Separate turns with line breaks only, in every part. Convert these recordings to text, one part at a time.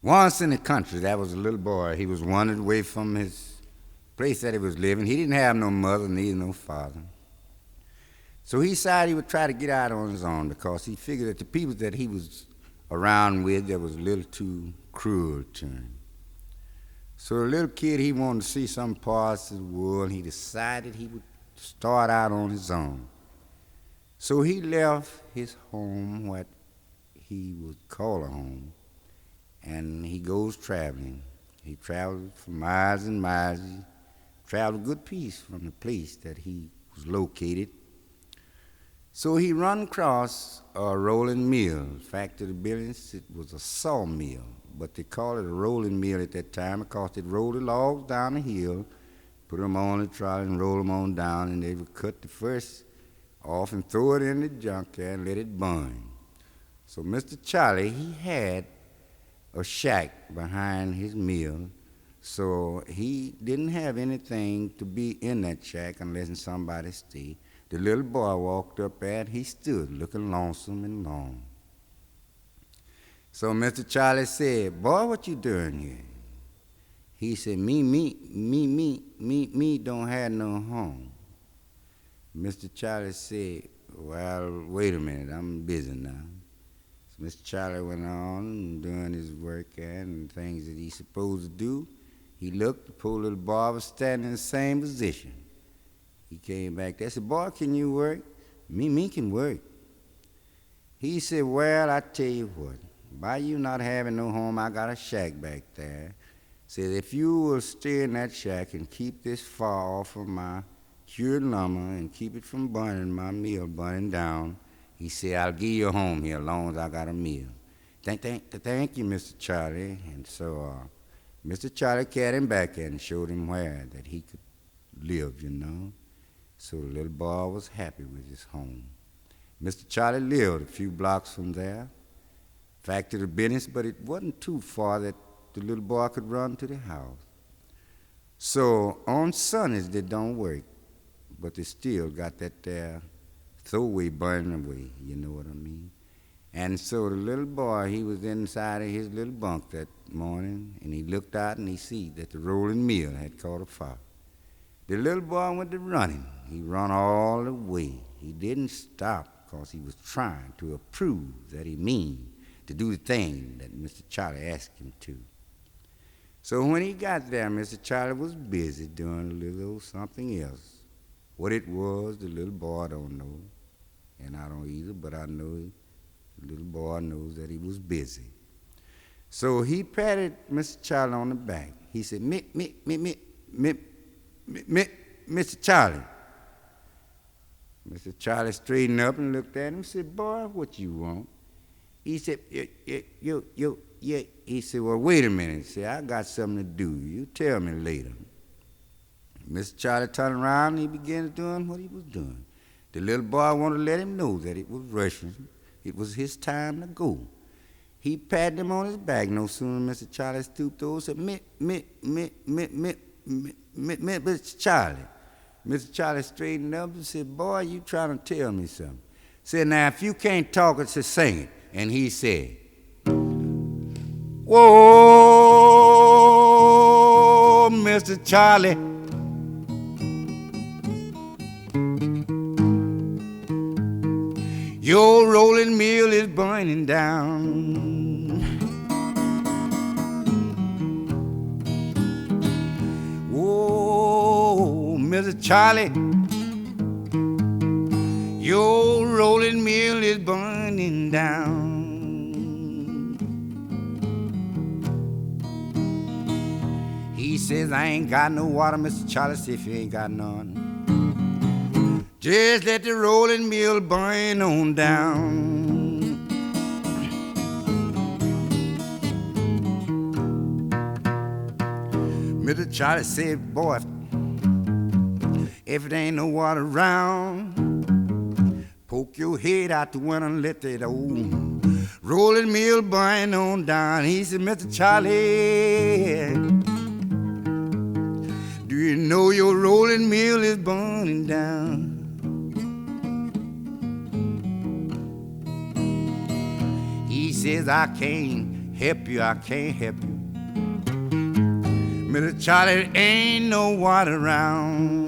Once in the country, there was a little boy. He was wandered away from his place that he was living. He didn't have no mother, neither no father. So he decided he would try to get out on his own because he figured that the people that he was around with, that was a little too cruel to him. So the little kid, he wanted to see some parts of the world, and he decided he would start out on his own. So he left his home, what he would call a home, and he goes traveling. He traveled for miles and miles. He traveled a good piece from the place that he was located. So he run across a rolling mill. In fact, to the business, it was a sawmill, but they called it a rolling mill at that time because they'd roll the logs down the hill, put them on the trolley and roll them on down, and they would cut the first off and throw it in the junkyard and let it burn. So Mr. Charlie, he had a shack behind his mill, so he didn't have anything to be in that shack unless somebody stayed. The little boy walked up there, and he stood looking lonesome and long. So Mr. Charlie said, "Boy, what you doing here?" He said, me don't have no home." Mr. Charlie said, "Well, wait a minute, I'm busy now." So Mr. Charlie went on doing his work and things that he's supposed to do. He looked, the poor little boy was standing in the same position. He came back there, said, "Boy, can you work?" Me can work." He said, "Well, I tell you what, by you not having no home, I got a shack back there. Said, if you will stay in that shack and keep this far off of my cured lumber and keep it from burning, my mill burning down," he said, "I'll give you a home here as long as I got a mill." Thank you, Mr. Charlie. And so Mr. Charlie carried him back there and showed him where that he could live, you know. So the little boy was happy with his home. Mr. Charlie lived a few blocks from there, factory to business, but it wasn't too far that the little boy could run to the house. So on Sundays they don't work, but they still got that there throwaway burning away, you know what I mean? And so the little boy, he was inside of his little bunk that morning, and he looked out and he see that the rolling mill had caught a fire. The little boy went to running. He run all the way. He didn't stop because he was trying to prove that he mean to do the thing that Mr. Charlie asked him to. So when he got there, Mr. Charlie was busy doing a little something else. What it was, the little boy don't know, and I don't either, but I know the little boy knows that he was busy. So he patted Mr. Charlie on the back. He said, Mr. Charlie." Mr. Charlie straightened up and looked at him and said, "Boy, what you want?" He said, yeah. He said, "Well, wait a minute." He said, "I got something to do. You tell me later." Mr. Charlie turned around and he began doing what he was doing. The little boy wanted to let him know that it was rushing. It was his time to go. He patted him on his back. No sooner Mr. Charlie stooped over and said, Mr. Charlie." Mr. Charlie straightened up and said, "Boy, you trying to tell me something." Said, "Now, if you can't talk it, just sing it." And he said, "Whoa, Mr. Charlie, your rolling mill is burning down. Whoa, Mr. Charlie, your rolling mill is burning down. He says, "I ain't got no water." Mr. Charlie said, "If you ain't got none, just let the rolling mill burn on down." Mr. Charlie said, "Boy, if it ain't no water around, poke your head out the window and let that old rolling mill burn on down." He said, "Mr. Charlie, do you know your rolling mill is burning down?" He says, "I can't help you, I can't help you. Mr. Charlie, ain't no one around.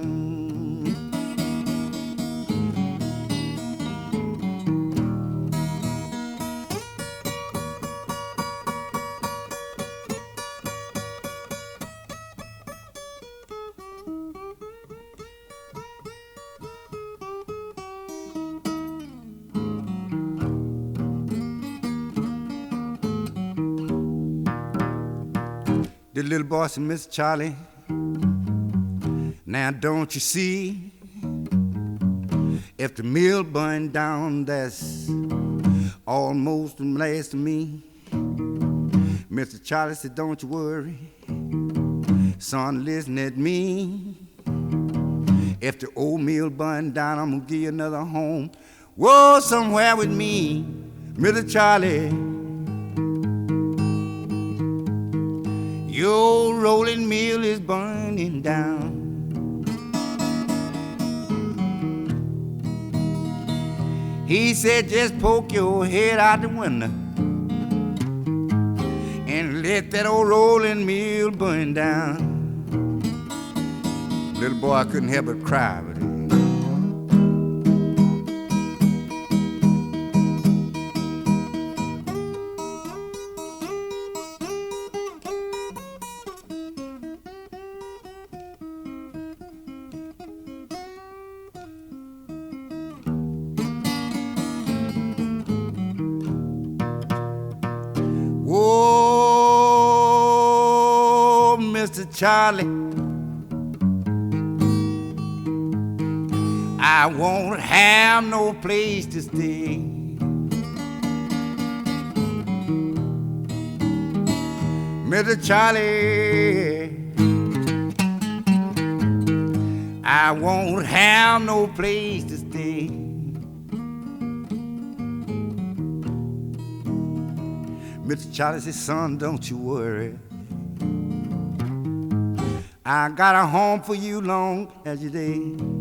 The little boy said, Mr. Charlie, now don't you see, if the mill burned down, that's almost the last of me. Mr. Charlie said, don't you worry, son, listen at me. If the old mill burned down, I'm gonna give you another home. Whoa, somewhere with me, Mr. Charlie. Your rolling mill is burning down. He said, just poke your head out the window and let that old rolling mill burn down. Little boy, I couldn't help but cry. But oh, Mr. Charlie, I won't have no place to stay. Mr. Charlie, I won't have no place to stay. Mr. Charlie said, son, don't you worry, I got a home for you long as your day.